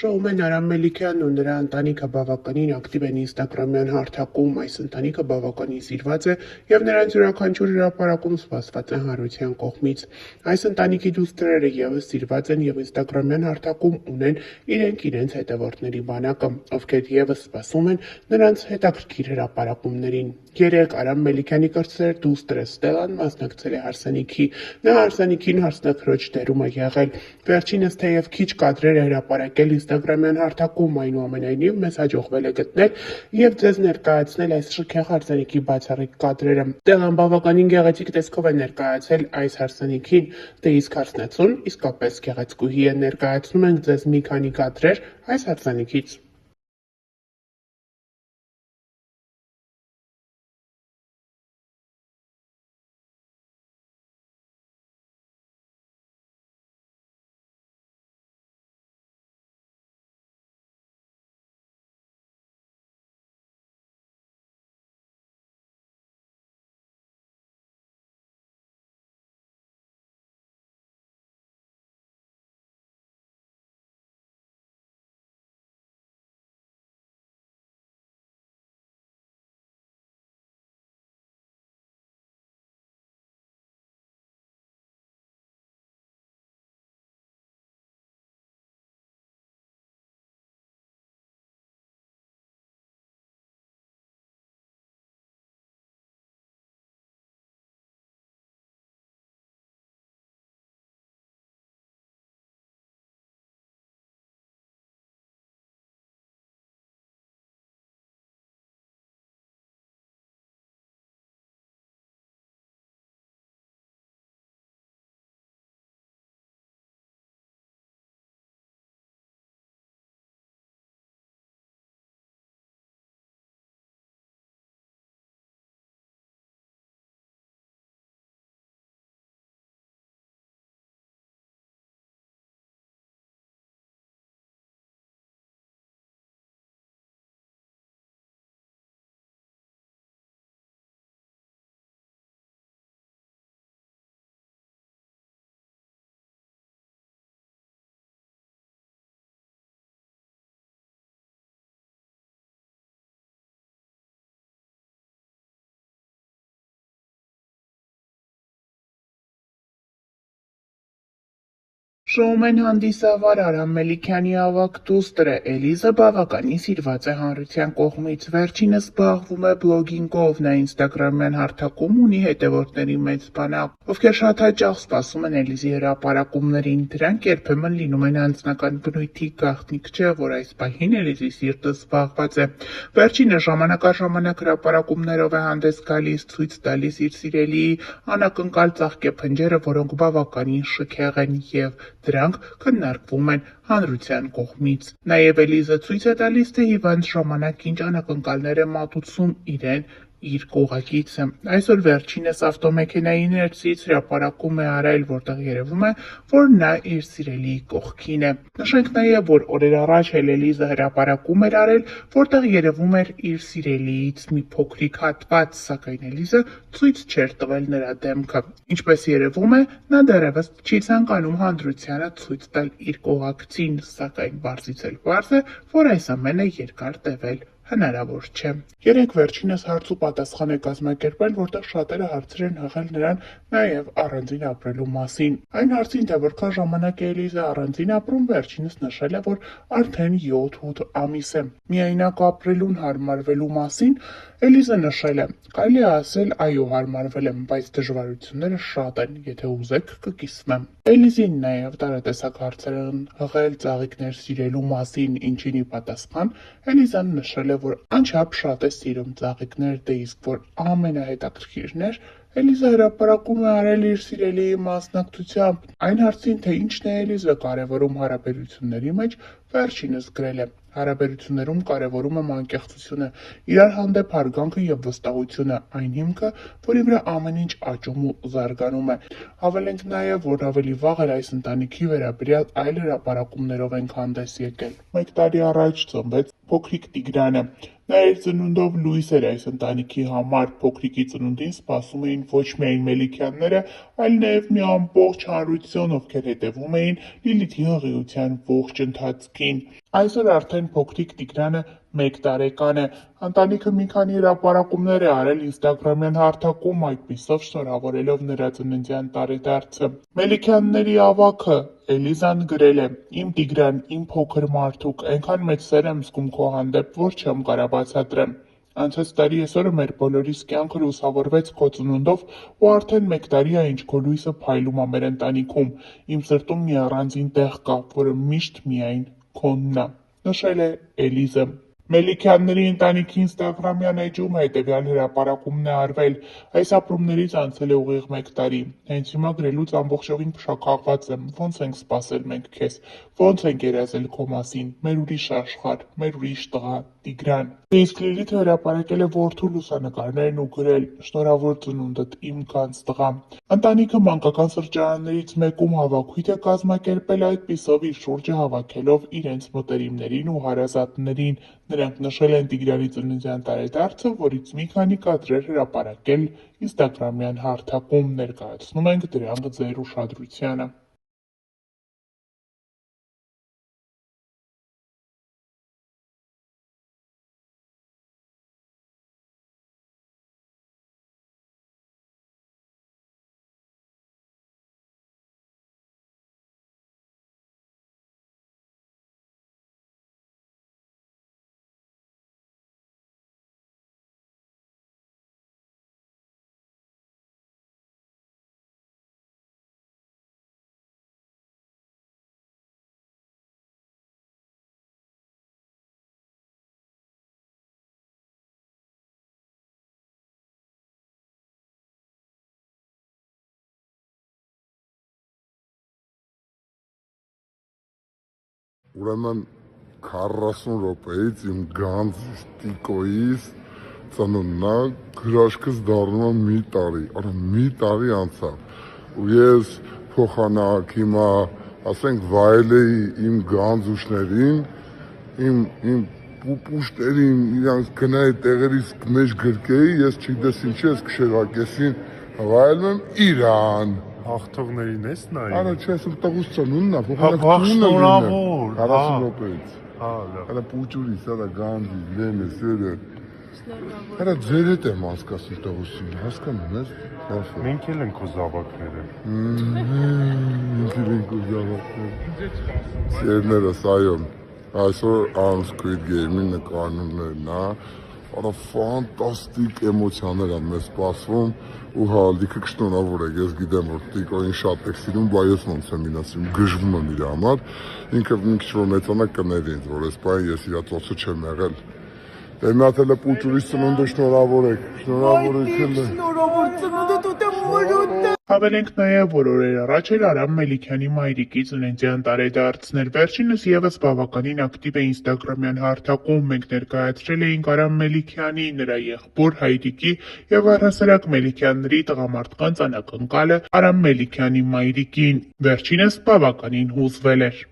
Շոումեն Արամ Մելիքյանն ու նրա ընտանիքը բավականին ակտիվ են ինստագրամյան հարթակում, այս ընտանիքը բավականին սիրված է և նրանց յուրաքանչյուր հրապարակում սպասված է հանրության կողմից։ Այս ընտանիքի դուստրերը ևս սիրված են և ինստագրամյան հարթակում ունեն իրենք հետևորդների բանակը, ովքեր ևս սպասում են նրանց հետաքրքիր հրապարակումներին։ Երեկ Արամ Մելիքյանի կրտսեր դուստրը Ստելլան մասնակցել է հարսանիքի։ Նա հարսանիքին հարսնաքրոջ դերում է եղել։ Վերջինս թեև քիչ կադրեր է հրապարակել ինստագրամյան հարթակում, այնուամենայնիվ մեզ հաջողվել է գտնել և ձեզ ներկայացնել այս շքեղ հարսանիքի բացառիկ կադրերը։ Ստելլան բավականին գեղեցիկ տեսքով է ներկայացել այս հարսանիքին, դե իսկ հարսնացուն իսկապես գեղեցկուհի է։ Ներկայացնում ենք ձեզ մի քանի կադրեր այս հարսանիքից։ Շոումեն հանդիսավար Արամ Մելիքյանի ավագ դուստրը Էլիզը բավականին սիրված է հանրության կողմից։ Վերջինս զբաղվում է բլոգինգով, նա ինստագրամյան հարթակում ունի հետևորդների մեծ բանակ, ովքեր շատ հաճախ սպասում են Էլիզի հրապարակումներին։ Դրանք երբեմն լինում են անձնական բնույթի, գաղտնիք չէ, որ այս պահին Էլիզի սիրտը զբաղված է։ Վերջինը ժամանակ առ ժամանակ հրապարակումներով է հանդես գալիս, ցույց տալիս իր սիրելիի անակնկալ ծաղկե փնջերը, որոնք բավականին շքեղ են և դրանք քննարկվում են հանրության կողմից։ Նաև Էլիզը ցույց է տալիս, թե հիվանդ ժամանակ ինչ անակնկալներ է մատուցում իրեն իր կողակիցը։ Այսօր վերջինս ավտոմեքենայի ներսից հրապարակում է արել, որտեղ երևում է, որ նա իր սիրելիի կողքին է։ Նշենք նաև, որ օրեր առաջ էլ Էլիզը հրապարակում էր արել, որտեղ երևում էր իր սիրելիից մի փոքրիկ հատված, սակայն Էլիզը ցույց չէր տվել նրա դեմքը։ Ինչպես երևում է, նա դեռևս չի ցանկանում հանրությանը ցույց տալ իր կողակցին, սակայն պարզից էլ պարզ է, որ այս ամենը երկար տևել հնարավոր չէ։ Երեկ վերջինս հարց ու պատասխան է կազմակերպել, որտեղ շատերը հարցեր են հղել նրան նաև առանձին ապրելու մասին։ Այն հարցին, թե որքան ժամանակ է Էլիզը առանձին ապրում, վերջինս նշել է, որ արդեն 7-8 ամիս է։ Միայնակ ապրելուն հարմարվելու մասին Էլիզը նշել է. «Կարելի է ասել, այո, հարմարվել եմ, բայց դժվարությունները շատ են, եթե ուզեք կկիսվեմ»։ Էլիզին նաև տարատեսակ հարցեր են հղել ծաղիկներ սիրելու մասին, ինչին ի պատասխան Էլիզան նշել է, որ անչափ շատ է սիրում ծաղիկներ, դե իսկ որ ամենահետաքրքիրն էր, Էլիզը հրապարակում է արել իր սիրելիի մասնակցությամբ։ Այն հարցին, թե ինչն է Էլիզը կարևորում հարաբերությունների մեջ, վերջինս գրել է. «Հարաբերություններում կարևորում եմ անկեղծությունը, իրար հանդեպ հարգանքը և վստահությունը, այն հիմքը, որի վրա ամեն ինչ աճում ու զարգանում է»։ Հավելենք նաև, որ ավելի վաղ էլ այս ընտանիքի վերաբերյալ այլ հրապարակումներով ենք հանդես եկել։ 1 տարի առաջ ծնվեց փոքրիկ Տիգրանը։ Նա իր ծնունդով լույս էր այս ընտանիքի համար։ Փոքրիկի ծնունդին սպասում էին ոչ միայն Մելիքյանները, այլ նաև մի ամբողջ հանրություն, ովքեր հետևում էին Լիլիթի հղիության ողջ ընթացքին։ Այսօր արդեն փոքրիկ Տիգրանը 1 տարեկան է, ընտանիքը մի քանի հրապարակումներ է արել ինստագրամյան հարթակում, այդպիսով շնորհավորելով նրա ծննդյան տարեդարձը։ Մելիքյանների ավագը Էլիզան գրել է. «Իմ Տիգրան, իմ փոքր մարդուկ, այնքան մեծ սեր եմ զգում քո հանդեպ, որ չեմ կարող բացատրեմ։ Անցած տարի այսօրը մեր բոլորիս կյանքը լուսավորվեց քո ծնունդով ու արդեն 1 տարի է, ինչ քո լույսը փայլում է մեր ընտանիքում։ Իմ սրտում մի առանձին տեղ կա, որը միշտ միայն քոնն է», նշել է Էլիզը։ Մելիքյանների ընտանիքի ինստագրամյան էջում հետևյալ հրապարակումն է արվել. «Այս ապրումներից անցել է ուղիղ 1 տարի։ Հենց հիմա գրելուց ամբողջովին փշաքաղված եմ։ Ոնց ենք սպասել մենք քեզ, ոնց ենք երազել քո մասին, մեր ուրիշ աշխարհ, մեր ուրիշ տղա, Տիգրան»։ Իսկ Լիլիթը հրապարակել է որդու լուսանկարներն ու գրել. «Շնորհավոր ծնունդդ, իմ գանձ տղա»։ Ընտանիքը մանկական սրճարաններից մեկում հավաքույթ է կազմակերպել, այդպիսով իր շուրջը հավաքելով իրենց մտերիմներին ու հարազատներին։ Նրանք նշել են Տիգրանի ծննդյան տարեդարձը, որից մի քանի կադրեր հրապարակել ինստագրամյան հարթակում։ Ներկայացնում ենք դրանք ձեր ուշադրությանը։ Ուրեմն 40 րոպեից իմ գանձ տիկոյիս ծնունդն է, գրաշքս դառնում է մի տարի, արա մի տարի անցավ ու ես փոխանակ հիմա, ասենք վայելեի իմ գանձուշներին, իմ պուպուշներին, իրանց գնայի տեղերից մեջ գրկեի, ես չգիտես ինչի ես կշեղակեսին վայելում եմ Իրան։ Հաղթողներին ես նայում։ Արա չէ, ասում տղուս ծնունդն է, Հա, շնորհավոր։ 40 րոպեից։ Հա, լավ։ Արա պուճուրիս, արա գանդի, լենը, սերը։ Արա ձեր հետ եմ հասկացում տղուսին, հասկանում ես։ Մենք էլ ենք քո զավակները։ Մենք էլ ենք քո զավակները։ Սերներս, այո, այսօր Squid Game-ի նկարումներն է, արա ֆանտաստիկ էմոցիաներ են մեզ սպասվում ու հա, լիքը կշնորհավոր եք, ես գիտեմ, որ Տիկոին շատ եք սիրում, բայց ես ոնց եմ իրացում, գժվում եմ իր համար, ինքը մի քիչ որ մեծանա կների ինձ, որ այս պահին ես իր ծոցը չեմ եղել։ Դե մի հատ էլ պուճուրիս ծնունդը շնորհավոր եք, շնորհավոր եք էլ։ Շնորհավոր ծնունդը դու դեմ որոտ։ Հավելենք նաև, որ օրեր առաջ էր Արամ Մելիքյանի մայրիկի ծննդյան տարեդարձն էր։ Վերջինս ևս բավականին ակտիվ է ինստագրամյան հարթակում։ Մենք ներկայացրել էինք Արամ Մելիքյանի, նրա եղբոր Հայրիկի եւ առհասարակ Մելիքյանների տղամարդկանց անակնկալը Արամ Մելիքյանի մայրիկին։ Վերջինս բավականին հուզվել էր։